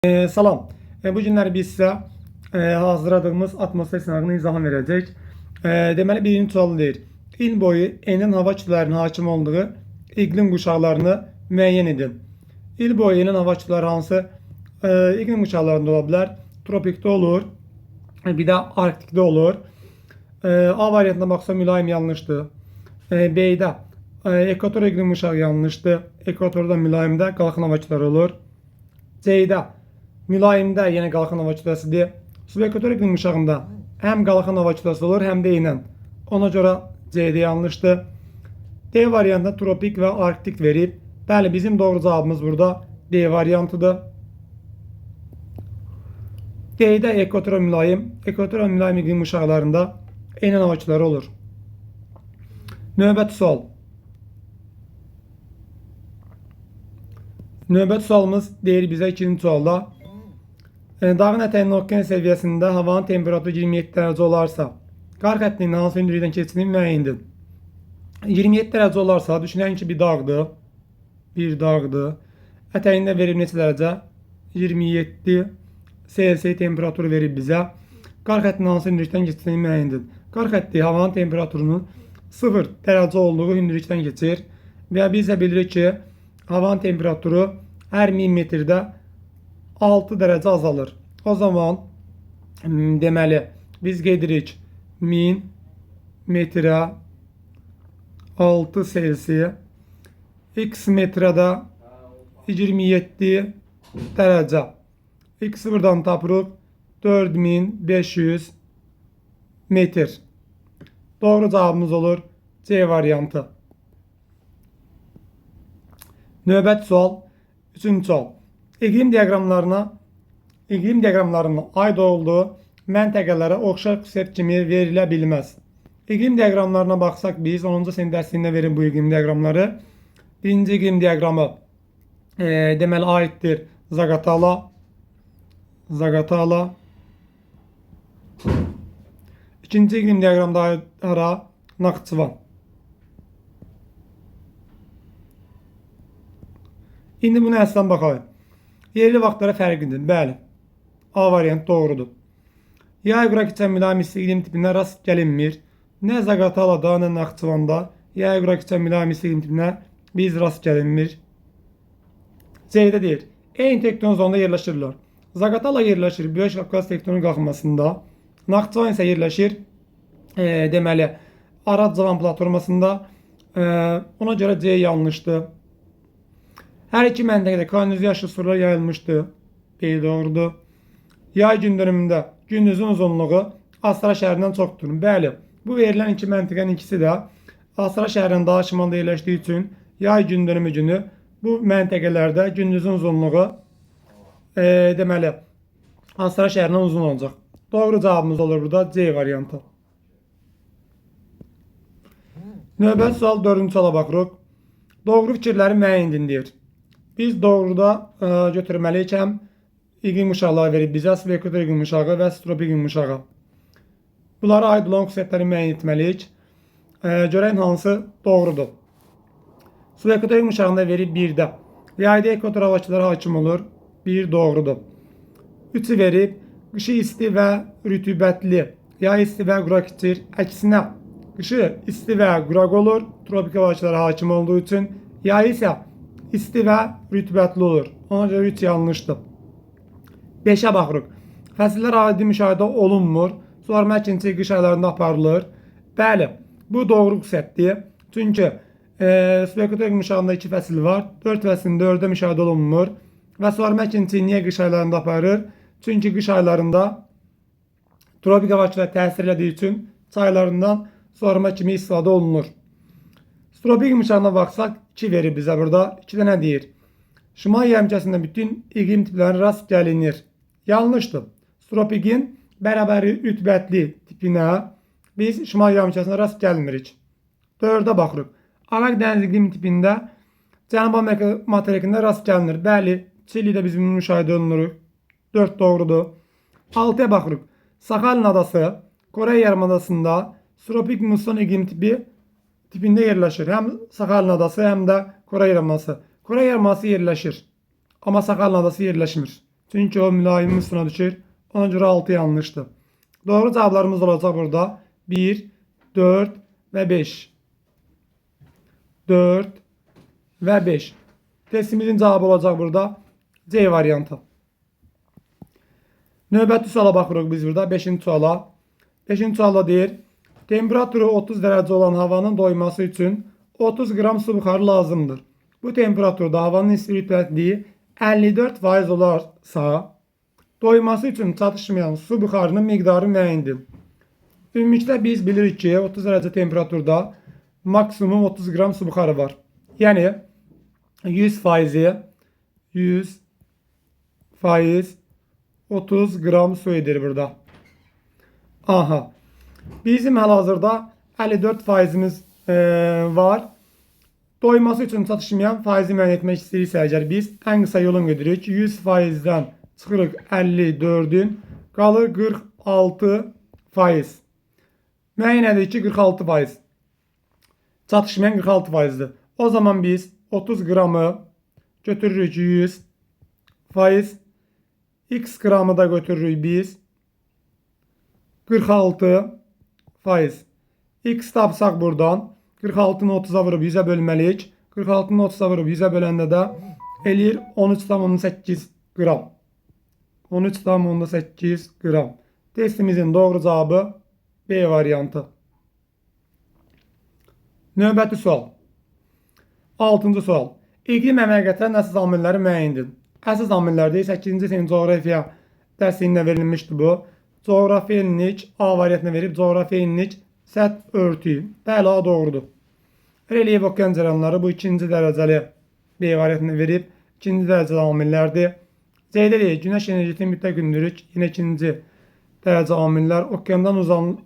Salam. Bu günləri biz sizə hazırladığımız atmosfer sınağının izahını verəcək. Deməli, birinci sual deyir. İl boyu enin hava kütlələrinin hakim olduğu iqlim quşaqlarını müəyyən edin. İl boyu enin hava kütlələri hansı iqlim quşaqlarında ola bilər? Tropikdə olur, bir də arktikdə olur. A variantına baxsa mülayim yanlışdır. B'də ekvator iqlim quşağı yanlışdır. Ekvatorda mülayimdə qalxın hava kütlələri olur. C'də mülayimdə yenə qalxan hava kütləsidir. Subekvator iqlim quşağında həm qalxan hava kütləsi olur, həm də enən. Ona görə C'də yanlışdır. D variantında tropik və arktik verib. Bəli, bizim doğru cavabımız burada D variantıdır. D'də ekvatora mülayim iqlim quşaqlarında enən hava kütlələri olur. Növbəti sual. Növbəti sualımız deyir bizə ikinci sualda. Dağın ətəyinin okean səviyyəsində havanın temperaturu 27 dərəcə olarsa, qar xəttinin hansı hündürlükdən keçdiyini müəyyən edin. 27 dərəcə olarsa, düşünəyin ki, bir dağdır. Ətəyində verib neçə dərəcə? 27 Selsiya temperaturu verib bizə. Qar xəttinin hansı hündürlükdən keçdiyini müəyyən edin. Qar xətti havanın temperaturunun 0 dərəcə olduğu hündürlükdən keçir və biz də bilirik ki, havanın temperaturu hər 1000 metrdə 6 dərəcə azalır. O zaman deməli biz gedirik 1000 metrə 6 Selsiya, x metrədə 27 dərəcə. X buradan tapırıq 4500 metr. Doğru cavabımız olur C variantı. Növbəti sual, üçüncü sual. İqlim diaqramlarının aid olduğu məntəqələrə oxşar xüsusiyyət kimi verilə bilməz. İqlim diaqramlarına baxsaq biz 10-cu sinif dərsliyində verin bu iqlim diaqramları. Birinci iqlim diaqramı deməli aiddir Zaqatala. İkinci iqlim diaqramda aid Naxçıvan. İndi bunu əslən baxalım. Yerli vaxtlara fərqlidir. Bəli. A variantı doğrudur. Yay qura keçən mülayim isti iqlim tipinə rast gəlinmir. Nə Zaqatalada, nə Naxçıvanda yay qura keçən mülayim isti iqlim tipinə biz rast gəlinmir. C'də deyir. Eyni tektonik zonda yerləşirlər. Zaqatala yerləşir Böyük Qafqaz tektonik qalxmasında. Naxçıvan isə yerləşir deməli Arad-Cavan platformasında. Ona görə C yanlışdır. Hər iki məntəqədə koronavirus yaşlı sular yayılmışdı. B doğrudur. Yay gün dönümündə gündüzün uzunluğu Astara şəhərindən çoxdur. Bəli, bu verilən iki məntəqənin ikisi də Astara şəhərindən daha şimalda yerləşdiyi üçün yay gün dönümü günü bu məntəqələrdə gündüzün uzunluğu deməli Astara şəhərindən uzun olacaq. Doğru cavabımız olur burada C variantı. Növbəti sual 4-cü suala baxırıq. Doğru fikirləri müəyyən edin deyir. Biz doğruda götürməliyik həm iqlim quşaqları verib bizə subekvator iqlim quşağı və tropik iqlim quşağı. Bunlara aid olan xüsusiyyətləri müəyyən etməliyik. Görək hansı doğrudur. Subekvator iqlim quşağında verib 1-də. Yayda ekvator hava kütlələri hakim olur. 1 doğrudur. 3-ü verib qışı isti və rütubətli. Yay isti və quraq keçir. Əksinə qışı isti və quraq olur. Tropik hava kütlələri hakim olduğu üçün. Yay isə isti və rütubətli olur. Ona görə 3 yanlışdır. 5-ə baxırıq. Fəsillər adi müşahidə olunmur. Suvarma əkinçi qış aylarında aparılır. Bəli, bu doğru xüsusiyyətdir. Çünki subekvator iqlim quşağında 2 fəsil var. 4 fəslində 4-də müşahidə olunmur. Və suvarma əkinçi niyə qış aylarında aparır? Çünki qış aylarında tropik hava kütlələri təsir elədiyi üçün çaylarından suvarma kimi istifadə olunur. Tropik iqlim quşağına baxsaq 2 verir bizə burada. 2-də nə deyir? Şimal yarımkəsində bütün iqlim tiplərinə rast gəlinir. Yanlışdır. Tropikin bərabəri rütubətli tipinə biz şimal yarımkəsində rast gəlmirik. 4-də baxırıq. Araq dəniz iqlim tipində Cənubi Amerika materikində rast gəlinir. Bəli, Çilidə biz bunu müşahidə olunur. 4 doğrudur. 6-ya baxırıq. Saxalin adası Kore yarımadasında tropik musson iqlim tipində yerləşir. Həm Saxalin adası, həm də Kore yarımadası. Kore yarımadası yerləşir. Amma Saxalin adası yerləşmir. Çünki o mülayim üstünə düşür. Ona görə 6 yanlışdır. Doğru cavablarımız olacaq burada. 1, 4 və 5. 4 və 5. Testimizin cavabı olacaq burada C variantı. Növbəti suala baxırıq biz burada 5-ci suala. 5-ci sualda deyir, temperaturu 30 dərəcə olan havanın doyması üçün 30 qram su buxarı lazımdır. Bu temperaturda havanın isti rütubətliyi 54% olarsa, doyması üçün çatışmayan su buxarının miqdarı müəyyəndir. Ümumilikdə biz bilirik ki, 30 dərəcə temperaturda maksimum 30 qram su buxarı var. Yəni 100% 30 qram su edir burada. Aha. Bizim hal-hazırda 54%'imiz var. Doyması üçün çatışmayan faizi müəyyən etmək istəyirsə, əgər biz ən qısa yolun gedirik. 100%'dən çıxırıq 54'ün, qalır 46%. Müəyyən edir ki, 46%. Çatışmayan 46%'dir. O zaman biz 30 qramı götürürük 100%. X qramı da götürürük biz 46%. X tapsaq buradan 46'nı 30'a vurup 100'e bölməliyik. 46'nı 30'a vurup 100'e böləndə də eləyir 13,8 qram. 13,8 qram. Testimizin doğru cavabı B variantı. Növbəti sual. 6-cı sual. İqlim əməliyyatların əsas amilləri müəyyəndir. Əsas amillərdə 8-ci sinif coğrafiya dərsində verilmişdi bu. Coğrafi enlik A variantını verib, coğrafi enlik səth örtüyü. Bəli, A doğrudur. Relyef okean cərəyanları bu ikinci dərəcəli B variantını verib, ikinci dərəcəli amillərdir. C-də deyil, günəş enerjisinin mütləq gündürük. Yine ikinci dərəcə amillər. Okeandan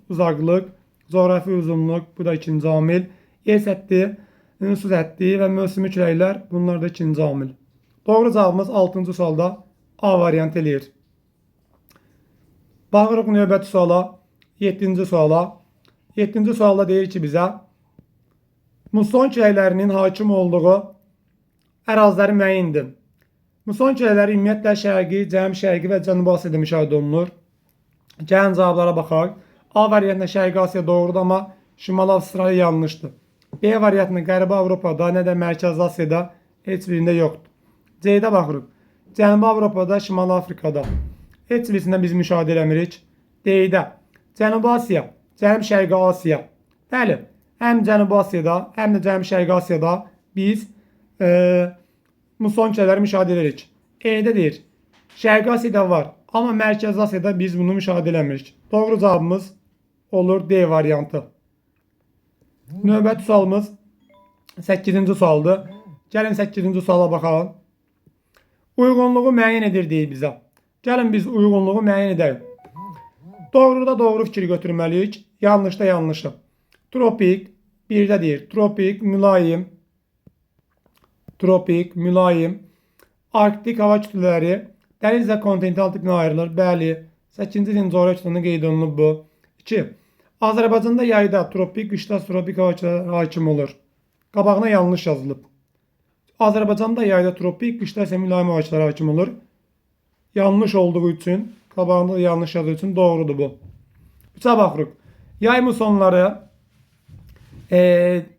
uzaqlıq, coğrafi uzunluq, bu da ikinci amil. Yer səthi, su səthi və mövsümi küləklər, bunlar da ikinci amil. Doğru cavabımız 6-cı sualda A variantı eləyir. Baxırıq növbəti suala, 7-ci suala. 7-ci sualda deyir ki bizə, muson küləklərinin hakim olduğu əraziləri müəyyəndir. Muson küləkləri ümumiyyətlə şərqi, cənub şərqi və Cənubi Asiyada müşahidə olunur. Gəlin cavablara baxaq. A variantında Şərqi Asiya doğrudur, amma Şimali Avstraliya yanlışdır. B variantında Qərbi Avropada, nə də Mərkəzi Asiyada heç birində yoxdur. C-də baxırıq. Cənubi Avropada, Şimali Afrikada heç birisindən biz müşahidə eləmirik. D-də Cənubi Asiya, Cənub Şərqi Asiya. Bəli, həm Cənubi Asiyada, həm də Cənub Şərqi Asiyada biz muson küləkləri müşahidə edirik. E-də deyir, Şərqi Asiyada var, amma Mərkəzi Asiyada biz bunu müşahidə eləmirik. Doğru cavabımız olur D variantı. Növbəti sualımız 8-ci sualdır. Gəlin 8-ci suala baxalım. Uyğunluğu müəyyən edir deyir bizə. Gəlin biz uyğunluğu müəyyən edək. Doğruda doğru fikir götürməliyik. Yanlışda yanlışı. Tropik, birdə deyir. Tropik, mülayim. Arktik hava kütlələri dəniz və kontinental tipinə ayrılır. Bəli, 8-ci sinif coğrafiya kitabında qeyd olunub bu. 2. Azərbaycanda yayda tropik, qışda tropik hava kütlələri hakim olur. Qabağına yanlış yazılıb. Azərbaycanda yayda tropik, qışda isə mülayim hava kütlələri hakim olur. Yanlış olduğu üçün, qabağında yanlış yazdığı üçün doğrudur bu. 3-ə baxırıq. Yay musonları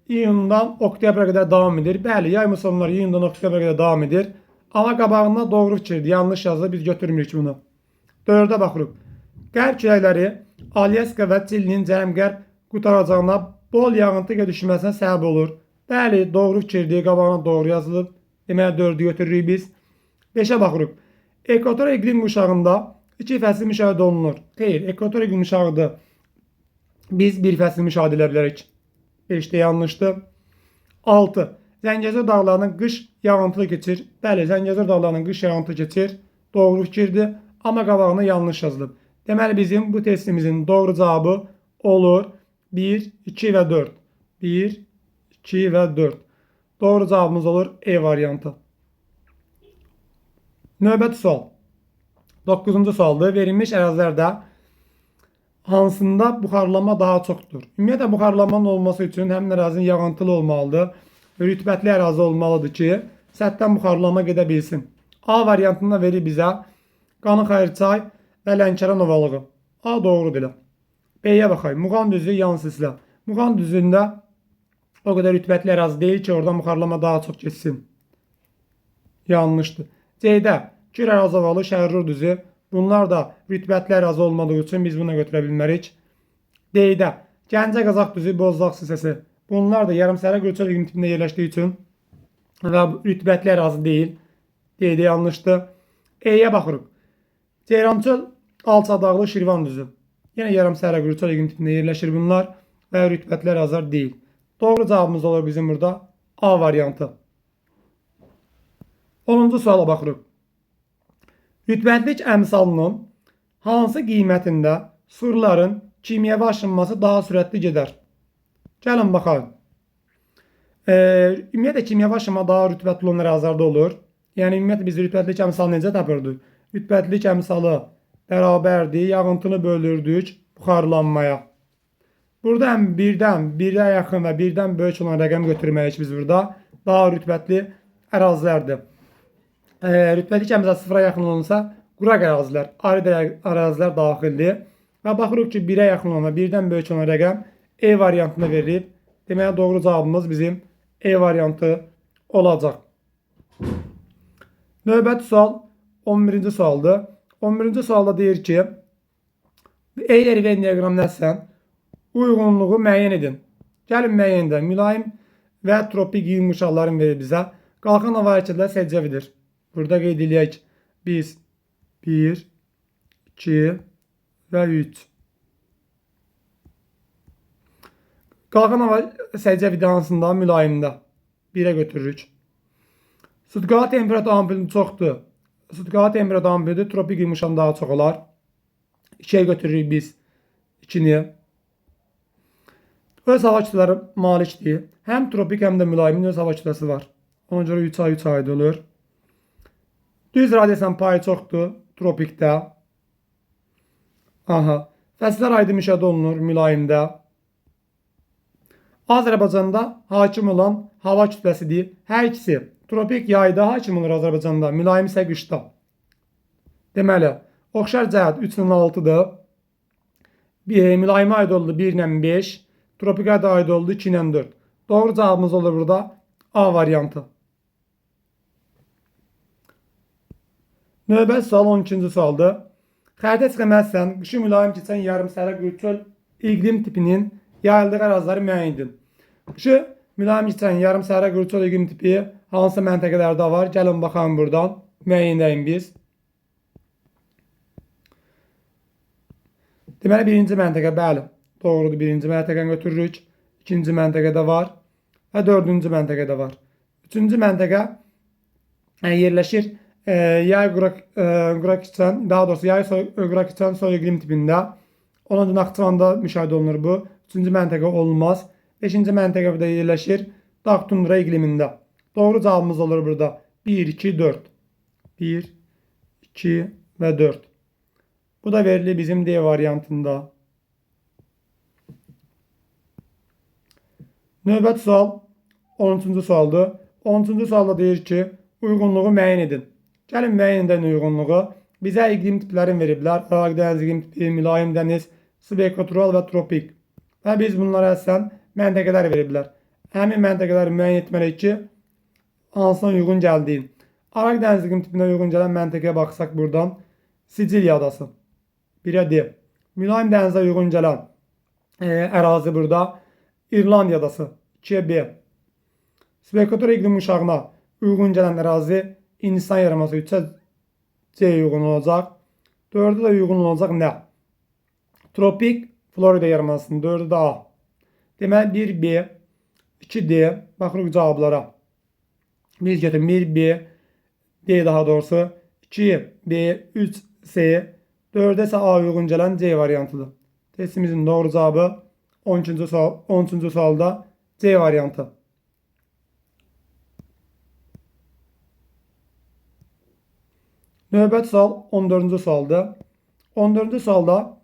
iyundan oktyabra qədər davam edir. Bəli, yay musonları iyundan oktyabra qədər davam edir. Amma qabağında doğru fikirdir. Yanlış yazılıb, biz götürmürük bunu. 4-ə baxırıq. Qərb küləkləri Alyaska və Çilinin cənub-qərb qutaracağına bol yağıntı düşməsinə səbəb olur. Bəli, doğru fikirdir. Qabağına doğru yazılıb. Deməli 4-ü götürürük biz. 5-ə baxırıq. Ekvator iqlim quşağında 2 fəsil müşahidə olunur. Xeyr, ekvator iqlim quşağıdır. Biz bir fəsil müşahidə edə bilərik. 5-də yanlışdır. 6. Zəngəzur dağlarının qış yağıntılı keçir. Bəli, Zəngəzur dağlarının qış yağıntılı keçir. Doğru fikirdir. Amma qabağına yanlış yazılıb. Deməli bizim bu testimizin doğru cavabı olur 1, 2 və 4. 1, 2 və 4. Doğru cavabımız olur E variantı. Növbəti sual. 9-cu sualdır. Verilmiş ərazilərdə hansında buxarlanma daha çoxdur? Ümumiyyətlə buxarlanmanın olması üçün həmin ərazinin yağıntılı olmalıdır. Rütubətli ərazi olmalıdır ki, səthdən buxarlanma gedə bilsin. A variantında verir bizə Qanıxayırçay və Lənkəran ovalığı. A doğrudur. B-yə baxayım. Muğan düzü yansızla. Muğan düzündə o qədər rütbətli ərazi deyil ki, oradan buxarlama daha çox keçsin. Yanlışdır. C-də Kür ərazi ovalı, Şərrur düzü. Bunlar da rütbətli ərazi olmadığı üçün biz buna götürə bilmərik. D-də Gəncə Qazax düzü, Bozdağ hissəsi. Bunlar da yarımsərə qölçə iqlim tipində yerləşdiyi üçün və rütbətli ərazi deyil. D-də yanlışdır. E-yə baxırıq. Ceyrançöl, Alçadağlı, Şirvan düzü. Yenə yarımsərə qölçə iqlim tipində yerləşir bunlar və rütbətli ərazilər deyil. Doğru cavabımız olur bizim burada A variantı. 10-cu suala baxırıq. Rütbətlik əmsalının hansı qiymətində surların kimyəvi aşınması daha sürətli gedər? Gəlin baxalım. Ümumiyyətlə kimyəvi aşınma daha rütbətli olan ərazilərdə olur. Yəni ümumiyyətlə biz rütbətlik əmsalı necə tapırdıq? Rütbətlik əmsalı bərabərdir, yağıntını bölürdük buxarlanmaya. Burada həm birə yaxın və birdən böyük olan rəqəm götürməyik biz burada. Daha rütbətli ərazilərdir. Rütbətlik əmsalı sıfıra yaxın olunsa quraq ərazilər, arid ərazilər daxildir. Və baxırıq ki, 1-ə yaxın olan və birdən böyük olan rəqəm E variantını verilib. Deməli, doğru cavabımız bizim E variantı olacaq. Növbəti sual 11-ci sualdır. 11-ci sualda deyir ki, Euler və enneaqram nəsən uyğunluğu müəyyən edin. Gəlin müəyyən edin. Mülayim və tropik yumuşaqların verir bizə. Qalxan hava hərəkətləri səciyyəvidir. Burada qeyd edək biz 1, 2 və 3. Qalxan hava səciyyəvi hansında? Mülayimdə. 1-ə götürürük. Sutkalı temperatur amplitudu çoxdur. Sutkalı temperatur amplitudu tropik yumuşaqdan daha çox olar. 2-yə götürürük biz 2-ni. Öz hava kütlələri malikdir. Həm tropik, həm də mülayimin öz hava kütləsi var. Ona görə 3 ay 3 ayda olur. Düz radiasiyanın payı çoxdur tropikdə. Fəsillər ayda müşahidə olunur mülayimdə. Azərbaycanda hakim olan hava kütləsidir. Hər ikisi tropik yayda hakim olur Azərbaycanda, mülayim isə qışda. Deməli, oxşar cəhət 3 ilə 6-dır. Mülayimə aid oldu 1 ilə 5. Tropikə də aid oldu 2 ilə 4. Doğru cavabımız olur burada A variantı. Növbəti sual 12-ci sualdır. Xəritə çıxəməzsən, qışı mülayim keçən yarımsərə qürçöl iqlim tipinin yayıldığı əraziləri müəyyən edin. Qışı mülayim keçən yarımsərə qürçöl iqlim tipi hansı məntəqələrdə var? Gəlin baxalım buradan. Müəyyən edəyim biz. Deməli, birinci məntəqə, bəli, doğrudur. Birinci məntəqəni götürürük. İkinci məntəqədə var və dördüncü məntəqədə var. Üçüncü məntəqə yerləşir yay quraq keçən, daha doğrusu yay quraq keçən soy iqlim tipində. Onun üçün Naxçıvanda müşahidə olunur bu. Üçüncü məntəqə olmaz. Beşinci məntəqədə yerləşir dağ tundra iqlimində. Doğru cavabımız olur burada 1, 2, 4. 1, 2 və 4. Bu da verilir bizim D variantında. Növbəti sual 13-cü sualdır. 13-cü sualda deyir ki, uyğunluğu müəyyən edin. Gəlin müəyyən edən uyğunluğu bizə iqlim tiplərini veriblər. Araq dəniz iqlim tipi, mülayim dəniz, subekvatoral və tropik. Və biz bunlara əsasən məntəqələr veriblər. Həmin məntəqələri müəyyən etməliyik ki, hansına uyğun gəldiyin. Araq dəniz iqlim tipinə uyğun gələn məntəqəyə baxsaq buradan Siciliya adası 1-ə D. Mülayim dənizə uyğun gələn ərazi burada İrlandiya adası 2-ə B. Subekvator iqlim uşağına uyğun gələn ərazi Hindistan yarımadası 3-ə C uyğun olacaq. 4-ə də uyğun olacaq nə? Tropik Florida yarımadasının 4-ə də A. Deməli 1B, 2D. Baxırıq cavablara. Biz götürün 1B, D daha doğrusu 2B, 3C, 4-ə isə A uyğun gələn C variantıdır. Testimizin doğru cavabı 13-cü sualda C variantı. Növbəti sual 14-cü sualdır. 14-cü sualda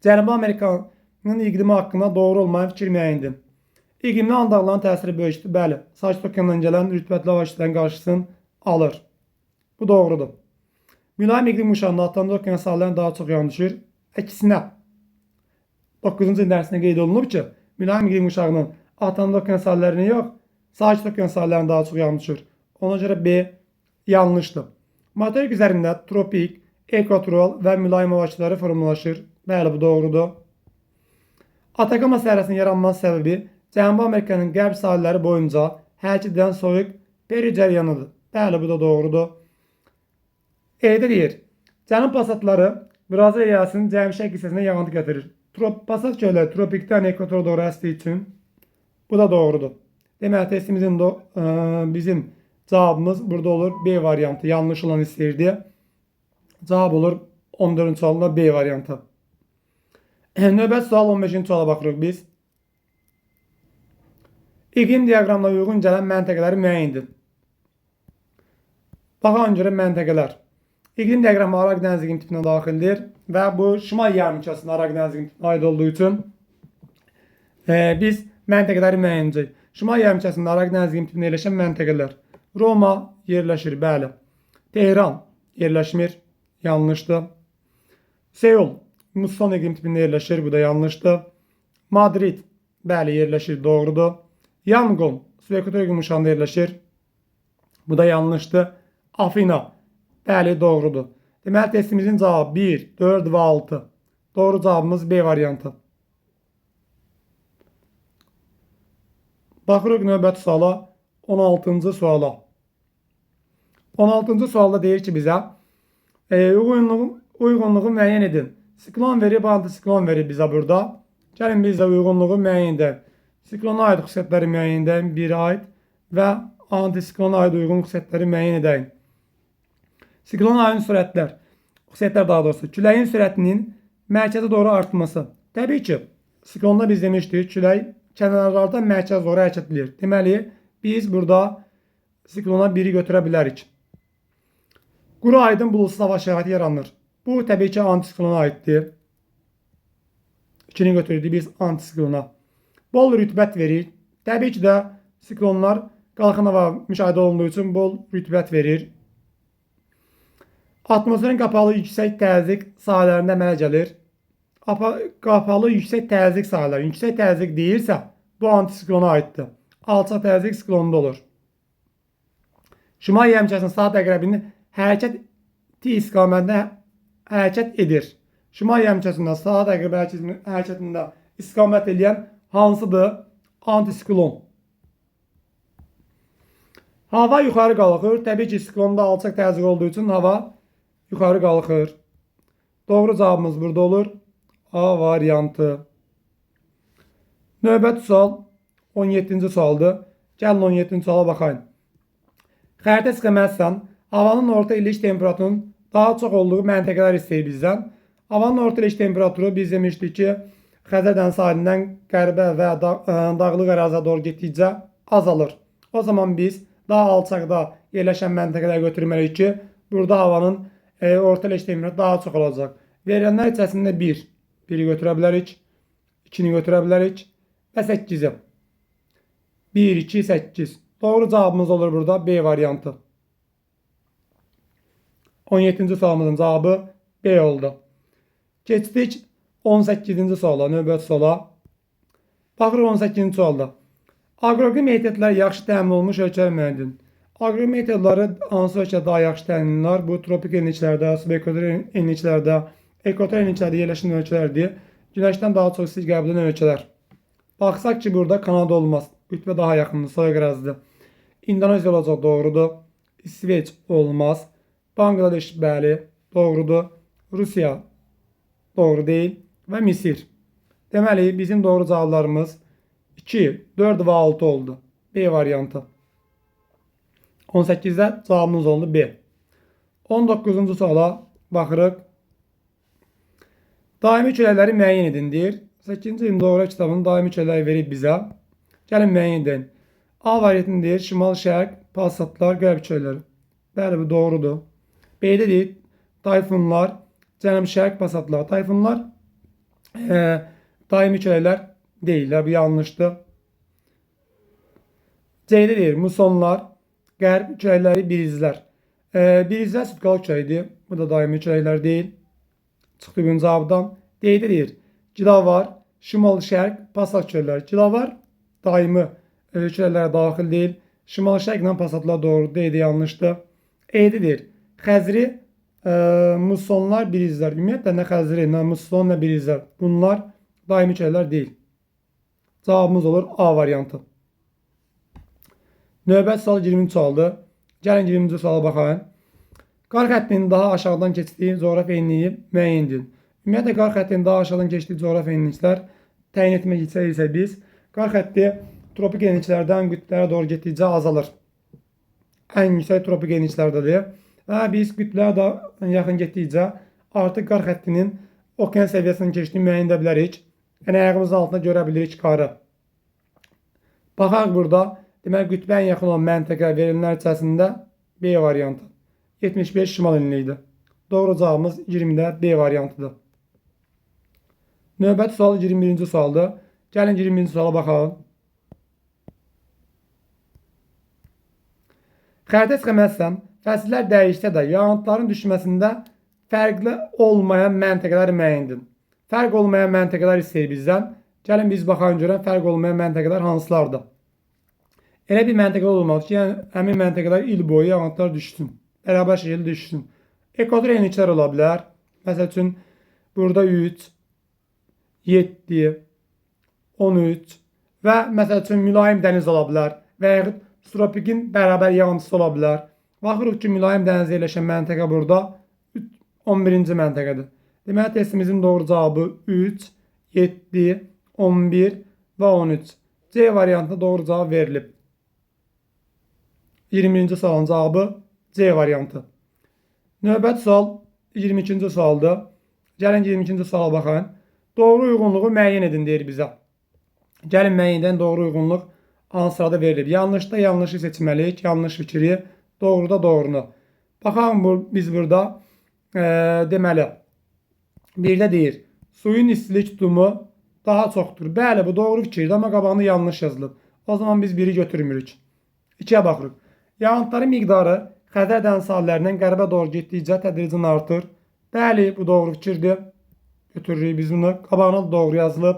Cənubi Amerikanın iqlimi haqqında doğru olmayan fikir müəyyən edin. İqlimli andaqların təsiri böyükdür. Bəli, Sakit okeandan gələn rütbətli hava kütləsinin qarşısını alır. Bu doğrudur. Mülayim iqlim yumuşaqlığı Atlantik okean sahillərində daha çox yağış düşür. Əksinə 9-cu ilin dərsində qeyd olunub ki, mülayim iqlim yumuşaqlığının Atlantik okean sahillərində yox, Sakit okean sahillərində daha çox yağış düşür. Ona görə B yanlışdır. Materik üzərində tropik, ekvatoral və mülayim hava kütlələri formalaşır. Bəli, bu doğrudur. Atakama səhərəsinin yaranması səbəbi Cənubi Amerikanın qərb sahilləri boyunca hərəkət edən soyuq peri cəryanıdır. Bəli, bu da doğrudur. E'də deyir, Cənub pasatları Braziliya yaylasının cənub-şərq hissəsinə yağıntı gətirir. Pasat gölləri tropikdən ekvatora doğru əsdiyi üçün bu da doğrudur. Deməli, testimizin bizim cavabımız burada olur B variantı. Yanlış olan istəyirdi. Cavab olur 14-cü sualda B variantı. Növbət sual 15-ci suala baxırıq biz. İqlim diaqramına uyğun gələn məntəqələri müəyyən edin. Baxan görə məntəqələr. İqlim diaqramı Araq dənizi iqlim tipinə daxildir və bu şimal yarımkürəsində Araq dənizi iqlim tipinə aid olduğu üçün biz məntəqələri müəyyən edəcəyik. Şimal yarımkürəsində Araq dənizi iqlim tipində yerləşən məntəqələr. Roma yerləşir, bəli. Tehran yerləşmir, yanlışdır. Seul muson iqlim tipində yerləşir, bu da yanlışdır. Madrid, bəli, yerləşir, doğrudur. Yangon subekvator iqlim yumuşaqlığında yerləşir, bu da yanlışdır. Afina, bəli, doğrudur. Deməli, testimizin cavabı 1, 4 və 6. Doğru cavabımız B variantı. Baxırıq növbəti suala, 16-cı suala. 16-cı sualda deyir ki bizə, uyğunluğu müəyyən edin. Siklon verib, antisiklon verib bizə burada. Gəlin biz də uyğunluğu müəyyən edək. Siklona aid xüsusiyyətləri müəyyən edək, bir aid və antisiklona aid uyğun xüsusiyyətləri müəyyən edək. Siklona aid xüsusiyyətlər daha doğrusu, küləyin sürətinin mərkəzə doğru artması. Təbii ki, siklonda biz demişdik, külək kənarlardan mərkəz doğru hərəkət edir. Deməli, biz burada siklona 1-i götürə bilərik. Quru aydın bulutsuz hava şəraiti yaranır. Bu təbii ki antisiklona aiddir. 2-ni götürürdük biz antisiklona. Bol rütubət verir. Təbii ki də siklonlar qalxan hava müşahidə olunduğu üçün bol rütubət verir. Atmosferin qapalı yüksək təzyiq sahələrində əmələ gəlir. Qapalı yüksək təzyiq sahələri. Yüksək təzyiq deyirsə, bu antisiklona aiddir. Alçaq təzyiq siklonda olur. Şimal yarımkürəsinin saat əqrəbinin hərəkəti istiqamətində hərəkət edir. Şimal yarımkürəsində saat əqrəbi hərəkətində istiqamət edən hansıdır? Antisiklon. Hava yuxarı qalxır. Təbii ki, siklonda alçaq təzyiq olduğu üçün hava yuxarı qalxır. Doğru cavabımız burada olur. A variantı. Növbəti sual 17-ci sualdır. Gəlin 17-ci suala baxayım. Xəritə çıxəməzsən, havanın orta illik temperaturunun daha çox olduğu məntəqələr istəyir bizdən. Havanın orta illik temperaturu biz demişdik ki, Xəzər dənizi sahilindən qərbə və dağlıq əraziyə doğru getdikcə azalır. O zaman biz daha alçaqda yerləşən məntəqələri götürməliyik ki, burada havanın orta illik temperaturu daha çox olacaq. Verilənlər içərisində 1-i götürə bilərik, 2-ni götürə bilərik və 8-i. 1, 2, 8. Doğru cavabımız olur burada B variantı. 17-ci sualımızın cavabı B oldu. Keçdik 18-ci suala, növbəti suala. Baxırıq 18-ci sualda. Aqroqlim ehtiyatlar yaxşı təmin olunmuş ölkələr müəyyən edin. Aqroqlim ehtiyatları hansı ölkədə daha yaxşı təmin olunurlar? Bu tropik enliklərdə, subekvator enliklərdə, ekvator enliklərdə yerləşən ölkələrdir. Günəşdən daha çox isti qəbul edən ölkələr. Baxsaq ki, burada Kanada olmaz. Qütbə daha yaxındır, soyuq ərazidir. İndoneziya olacaq, doğrudur. İsveç olmaz. Bangladeş, bəli, doğrudur. Rusiya doğru deyil və Misir. Deməli, bizim doğru cavablarımız 2, 4 və 6 oldu. B variantı. 18-də cavabımız oldu B. 19-cu suala baxırıq. Daimi küləkləri müəyyən edin deyir. 8-ci ilin doğru kitabının daimi küləkləri verib bizə. Gəlin müəyyən edin. A variantını deyir, şimal-şərq, passatlar, qərb küləkləri. Bəli, bu doğrudur. B-də deyir, tayfunlar, cənub-şərq passatlar. Tayfunlar daimi küləklər deyirlər, bu yanlışdır. C-də deyir, musonlar, qərb küləkləri birizlər. Birizlər sutkalı küləyidir. Bu da daimi çöləklər deyil. Çıxdı gün cavabdan. D'də deyir. Cilavar, şimal-şərq, Passat çöllər. Cilavar daimi çöllərə daxil deyil. Şimal-şərqlə Passatlar doğru. D'də yanlışdır. E'də deyir. Xəzri, mussonlar, birizlər. Ümumiyyətlə nə xəzri, nə musson, nə birizlər. Bunlar daimi çöllər deyil. Cavabımız olur A variantı. Növbət sual 23 sualdır. Gəlin 20-ci suala baxayın. Qar xəttinin daha aşağıdan keçdiyi coğrafi enliyi müəyyən edin. Ümumiyyətlə qar xəttinin daha aşağıdan keçdiyi coğrafi enliklər təyin etmək isə biz qar xətti tropik enliklərdən qütblərə doğru getdikcə azalır. Ən yüksək tropik enliklərdədir. Və biz qütblərə daha yaxın getdikcə artıq qar xəttinin okean səviyyəsindən keçdiyini müəyyən edə bilərik. Yəni ayağımızın altında görə bilirik qarı. Baxaq burada. Demək, qütbə ən yaxın olan məntəqə verilənlər içərisində B variantı. 75 şimal enliyidir. Doğru cavabımız 20-də B variantıdır. Növbəti sual 21-ci sualdır. Gəlin 21-ci suala baxalım. Xəritə çıxəməzsəm, fəsillər dəyişsə də yağıntıların düşməsində fərqli olmayan məntəqələr müəyyən edin. Fərq olmayan məntəqələr istəyir bizdən. Gəlin biz baxalım görək fərq olmayan məntəqələr hansılardır. Elə bir məntəqə olmalıdır ki, yəni həmin məntəqələr il boyu yağıntılar düşsün. Bərabər şəkildə düşsün. Ekvator enliklər ola bilər. Məsəl üçün burada 3, 7, 13 və məsəl üçün mülayim dəniz ola bilər və yaxud subtropikin bərabər yağıntısı ola bilər. Baxırıq ki, mülayim dənizdə yerləşən məntəqə burada 11-ci məntəqədir. Deməli, testimizin doğru cavabı 3, 7, 11 və 13. C variantında doğru cavab verilib. 20-ci sualın cavabı C variantı. Növbəti sual 22-ci sualdır. Gəlin 22-ci suala baxın. Doğru uyğunluğu müəyyən edin deyir bizə. Gəlin müəyyən edən doğru uyğunluq hansı sırada verilib. Yanlışda yanlışı seçməliyik. Yanlış fikri, doğruda doğrunu. Baxalım biz burada deməli birdə deyir. Suyun istilik tutumu daha çoxdur. Bəli, bu doğru fikirdir, amma qabağında yanlış yazılıb. O zaman biz biri götürmürük. 2-yə baxırıq. Yağıntıların miqdarı Xəzər dəniz sahillərindən qərbə doğru getdikcə tədricən artır. Bəli, bu doğru fikirdir. Götürürük biz bunu. Qabağına da doğru yazılıb.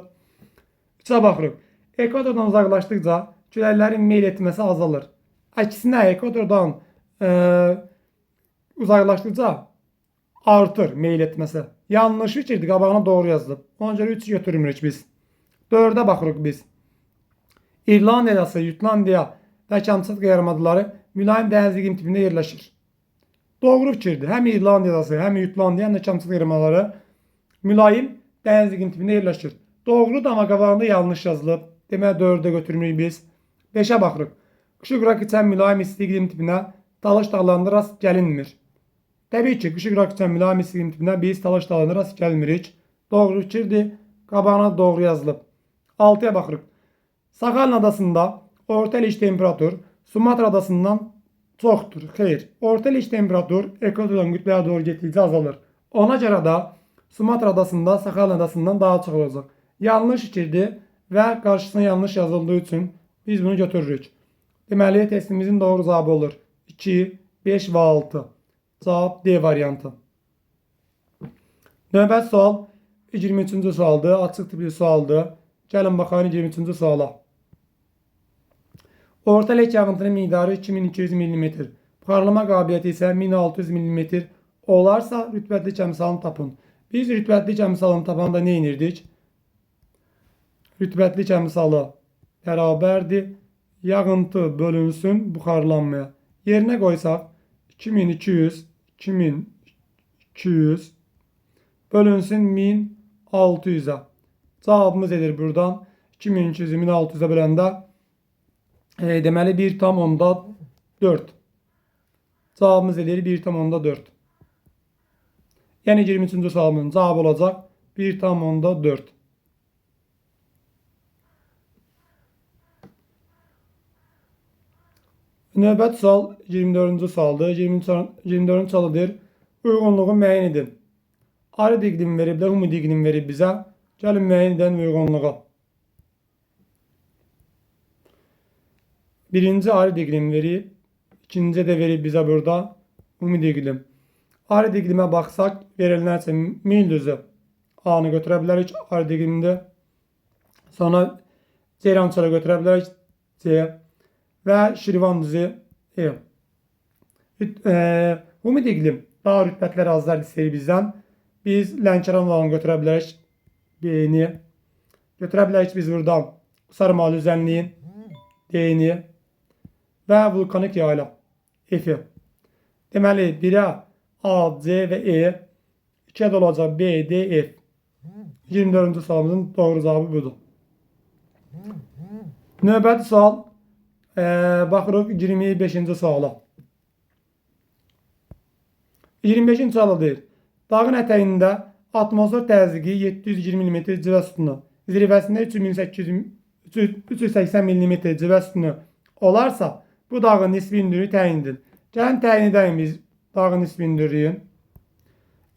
3-ə baxırıq. Ekvatordan uzaqlaşdıqca küləklərin meyl etməsi azalır. Əksinə ekvatordan uzaqlaşdıqca artır meyl etməsi. Yanlış fikirdir. Qabağına doğru yazılıb. Ona görə 3 götürmürük biz. 4-ə baxırıq biz. İrlandiya, Yutlandiya və Kamçatka yarımadaları mülayim dəniz iqlim tipində yerləşir. Doğru fikirdir. Həm İrlandiyası, həm Yutlandiya, həm də Kamçatka yarımadları mülayim dəniz iqlim tipində yerləşir. Doğrudur, amma qabağında yanlış yazılıb. Demək 4-ə götürmürük biz. 5-ə baxırıq. Qışı quraq keçən mülayim isti iqlim tipinə Talış dağlarında rast gəlinmir. Təbii ki, qışı quraq keçən mülayim isti iqlim tipinə biz Talış dağlarında rast gəlmirik. Doğru fikirdir. Qabağına doğru yazılıb. 6-ya baxırıq. Sakhalin adasında orta iliş temperatur Sumatra adasından çoxdur. Xeyr. Orta iliş temperatur ekvatordan qütblərə doğru getdikcə azalır. Ona görə də Sumatra adasında Sakhalin adasından daha çox olacaq. Yanlış fikirdir və qarşısına yanlış yazıldığı üçün biz bunu götürürük. Deməli, testimizin doğru cavabı olur. 2, 5 və 6. Cavab D variantı. Növbəti sual 23-cü sualdır. Açıq tipli sualdır. Gəlin baxayın 23-cü suala. Orta lek yağıntının miqdarı 2200 mm. Buxarlama qabiliyyəti isə 1600 mm olarsa rütbətli əmsalını tapın. Biz rütbətli əmsalını tapanda nə edirdik? Rütbətli əmsalı bərabərdir. Yağıntı bölünsün buxarlanmaya. Yerinə qoysaq 2200 bölünsün 1600'ə. Cavabımız edir buradan 2200'ü 1600'ə böləndə deməli 1,4. Cavabımız edir 1,4. Yəni 23-cü sualımızın cavabı olacaq 1,4. Növbəti sual 24-cü sualdır. 24-cü sualıdır. Uyğunluğu müəyyən edin. Arid iqlim veriblər, humid iqlim verib bizə. Gəlin müəyyən edən uyğunluğu. Birinci arid iqlim verib. İkinci də verib bizə burada humid iqlim. Arid iqlimə baxsaq, verilən üçün mil düzü A-nı götürə bilərik, arid iqlimdə. Sonra Ceyrançala götürə bilərik, C və Şirvan düzü E. Humid iqlim daha rütbətli ərazilər istəyir bizdən. Biz Lənkəran olanı götürə bilərik, B-ni. Götürə bilərik biz buradan Sarımalı üzənliyin, D-ni və vulkanik yayla, F-i. Deməli, 1-ə A, C və E, 2-ə də olacaq B, D, F. 24-cü sualımızın doğru cavabı budur. Növbəti sual, baxırıq 25-ci suala. 25-ci suala deyir. Dağın ətəyində atmosfer təzyiqi 720 mm civə sütunu, zirvəsində 380 mm civə sütunu olarsa, bu dağın nisbi hündürlüyü təyin edilir. Gəlin təyin edəyim biz dağın nisbi hündürlüyü.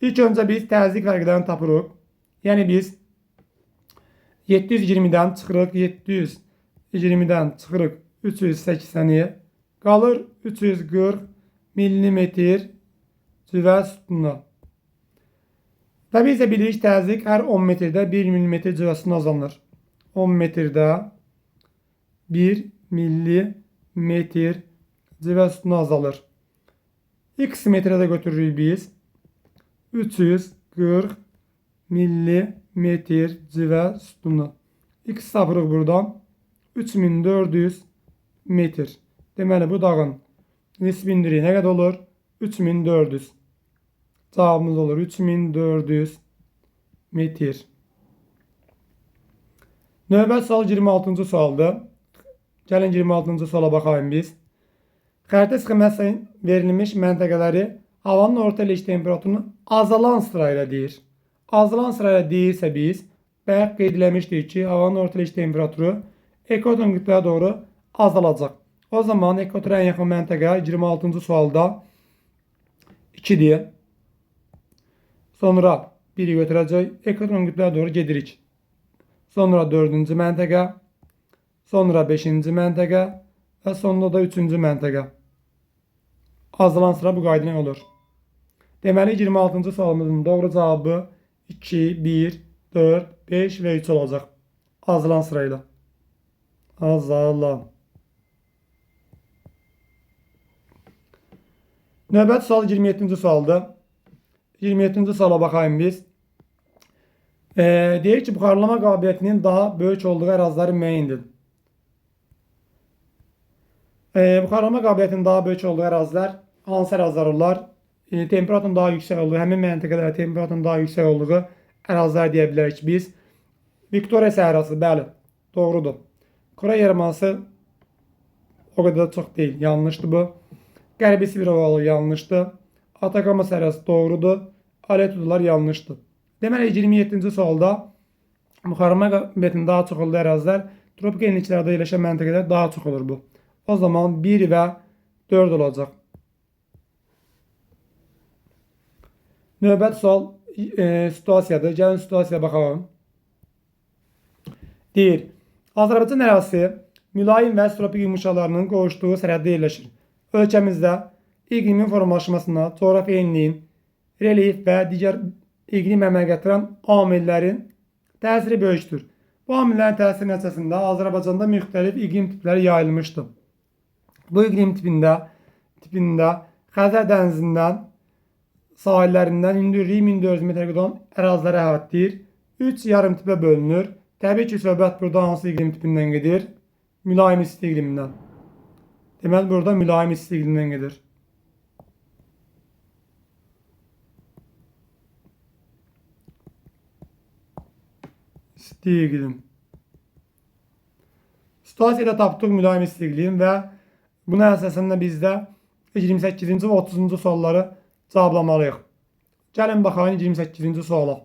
İlk öncə biz təzyiq fərqlərini tapırıq. Yəni biz 720-dən çıxırıq, 720-dən çıxırıq 380-i, qalır 340 mm civə sütunu. Və biz də bilirik təzyiq hər 10 metrdə 1 mm civə sütunu azalır. 10 metrdə 1 mm civə sütunu azalır. X metrədə götürürük biz 340 mm civə sütunu. X tapırıq buradan 3400 metr. Deməli bu dağın nisbi hündürlüyü nə qədər olur? 3400. Cavabımız olur 3400 metr. Növbət sual 26-cı sualdır. Gəlin 26-cı suala baxayım biz. Xəritə sxeması verilmiş məntəqələri havanın orta iləş temperaturunu azalan sırayla deyir. Azalan sırayla deyirsə biz, bayaq qeyd eləmişdik ki, havanın orta iləş temperaturu ekvator qütbəyə doğru azalacaq. O zaman ekvatora ən yaxın məntəqə 26-cı sualda 2-dir. Sonra 1-i götürəcək, ekvator qütbəyə doğru gedirik. Sonra 4-cü məntəqə, sonra 5-ci məntəqə və sonunda da 3-cü məntəqə. Azalan sıra bu qayda ilə olur. Deməli 26-cı sualımızın doğru cavabı 2, 1, 4, 5 və 3 olacaq. Azalan sırayla. Azalan. Növbət sual 27-ci sualdır. 27-ci suala baxayım biz. Deyir ki, buxarlama qabiliyyətinin daha böyük olduğu əraziləri müəyyən edin. Buxarlama qabiliyyətinin daha böyük olduğu ərazilər hansı ərazilər olar? Temperaturun daha yüksək olduğu, həmin məntəqələrdə temperaturun daha yüksək olduğu ərazilər deyə bilərik biz. Viktoriya səhrası, bəli, doğrudur. Kora yarımadası o qədər çox deyil, yanlışdır bu. Qərbi Sibir ovalı yanlışdır. Atakama səhrası doğrudur. Aletudular yanlışdır. Deməli 27-ci sualda buxarlama qabiliyyətinin daha çox olduğu ərazilər tropik enliklərdə yerləşən məntəqələr daha çox olur bu. O zaman 1 və 4 olacaq. Növbət sual situasiyadır. Gəlin situasiyaya baxalım. Deyir, Azərbaycan ərazisi mülayim və tropik yumuşaqlarının qovuşduğu sərhəddə yerləşir. Ölkəmizdə iqlimin formalaşmasına, coğrafi enliyin, relyef və digər iqlim əmələ gətirən amillərin təsiri böyükdür. Bu amillərin təsiri nəticəsində Azərbaycanda müxtəlif iqlim tipləri yayılmışdır. Bu iqlim tipində Xəzər dənizindən sahillərindən hündürlüyü 1400 metrə qədər əraziləri əhatə edir. 3 yarım tipə bölünür. Təbii ki, söhbət burada hansı iqlim tipindən gedir? Mülayim isti iqlimindən. Deməli, burada mülayim isti iqlimdən gedir. İsti iqlim. Situasiyada tapdıq mülayim isti iqlim və buna əsasında bizdə 28-ci və 30-cu sualları cavablamalıyıq. Gəlin baxayım 28-ci suala.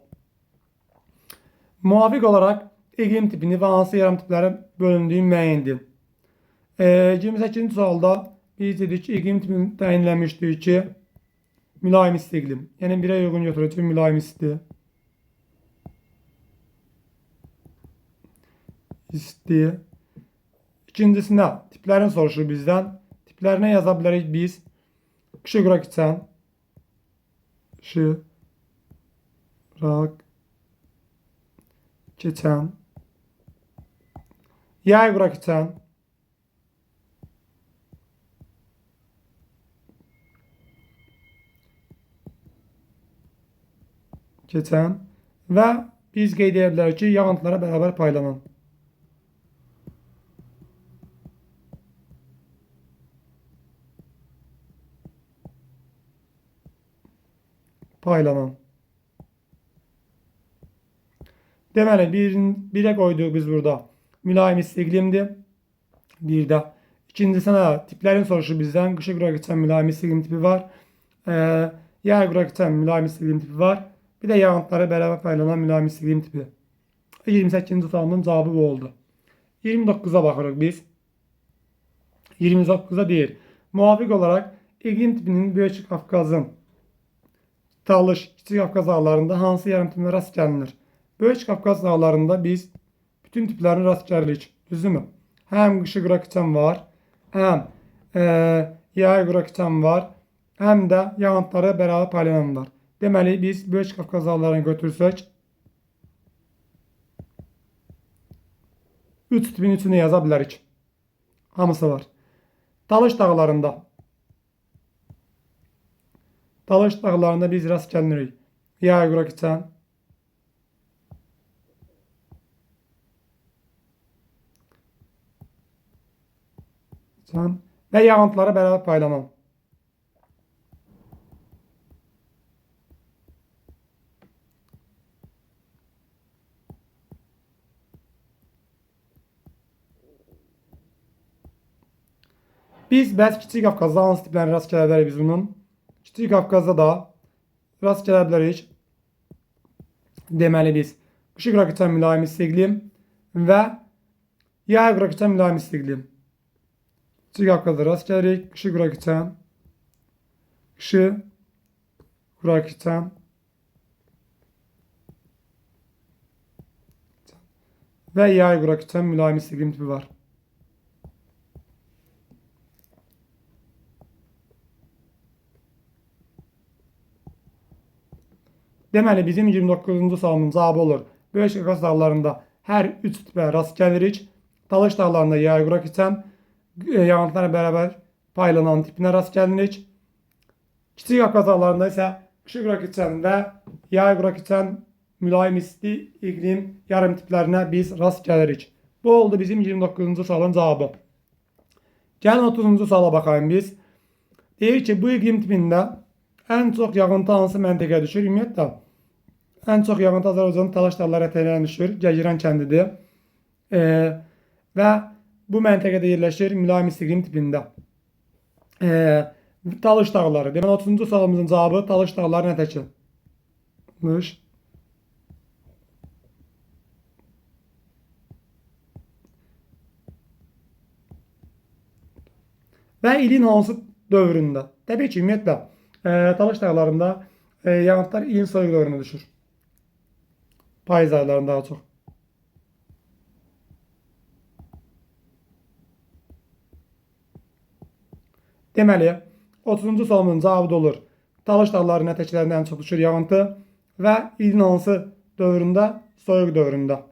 Müvafiq olaraq iqlim tipini və hansı yarım tiplərə bölündüyü müəyyən edin. 28-ci sualda biz dedik ki, iqlim tipini təyinləmişdik ki, mülayim isti iqlim. Yəni 1-ə uyğun götürəcək mülayim isti. İsti. İkincisinə tiplərini soruşur bizdən. Tiplərinə yaza bilərik biz. Qışıqra keçən, qışıraq keçən, yay qura keçən, və biz qeyd edə bilərik ki, yağıntılara bərabər paylanan. Deməli, birə qoyduq biz burada mülayim isti iqlimdir. Bir də ikincisine tiplərin soruşu bizdən. Qışı qura keçən mülayim isti iqlim tipi var. Yay qura keçən mülayim isti iqlim tipi var. Bir də yağıntılara bərabər paylanan mülayim isti iqlim tipi. 28-ci sualın cavabı bu oldu. 29'a baxırıq biz. 29'a deyir. Muvafiq olarak iqlim tipinin Böyük Qafqazın Talış, Kiçik Qafqaz dağlarında hansı yarımtimə rast gəlinir? Böyük Qafqaz dağlarında biz bütün tiplərini rast gəlirik. Düzdürmü? Həm qışı qura keçən var, həm yay qura keçən var, həm də yağıntılara bərabər paylanan var. Deməli, biz Böyük Qafqaz dağlarını götürsək, 3 tipin üçünü yaza bilərik. Hamısı var. Talış dağlarında biz rast gəlinirik. Yay qura keçən, və yağıntılara bərabər paylanan. Biz bəs Kiçik Qafqazda hansı tiplərini rast gələ bilərik biz bunun? Kiçik Qafqazda da rast gələ bilərik. Deməli biz qışı qura keçən mülayim isti iqlim və yay qura keçən mülayim isti iqlim. Kiçik Qafqazda rast gəlirik. Qışı qura keçən, və yay qura keçən mülayim isti iqlim tipi var. Deməli, bizim 29-cu sualın cavabı olur. Böyük Qafqaz dağlarında hər 3 tipə rast gəlirik. Talış dağlarında yay qura keçən, yağıntılara bərabər paylanan tipinə rast gəlirik. Kiçik Qafqaz dağlarında isə qışı qura keçən və yay qura keçən mülayim isti iqlim yarım tiplərinə biz rast gəlirik. Bu oldu bizim 29-cu sualın cavabı. Gəlin 30-cu suala baxayım biz. Deyir ki, bu iqlim tipində ən çox yağıntı hansı məntəqəyə düşür? Ümumiyyətlə, ən çox yağıntı Azərbaycanın Talış dağları ətəyinə düşür. Gəgiran kəndidir. Və bu məntəqədə yerləşir mülayim isti iqlim tipində. Talış dağları. Deməli, 30-cu sualımızın cavabı Talış dağları ətəki. Və ilin hansı dövründə? Təbii ki, ümumiyyətlə, Talış dağlarında yağıntılar ilin soyuq dövrünə düşür. Payız aylarında daha çox. Deməli, 30-cu sualımızın cavabı da olur. Talış dağlarının ətəklərində ən çox düşür yağıntı və ilin hansı dövründə? Soyuq dövründə.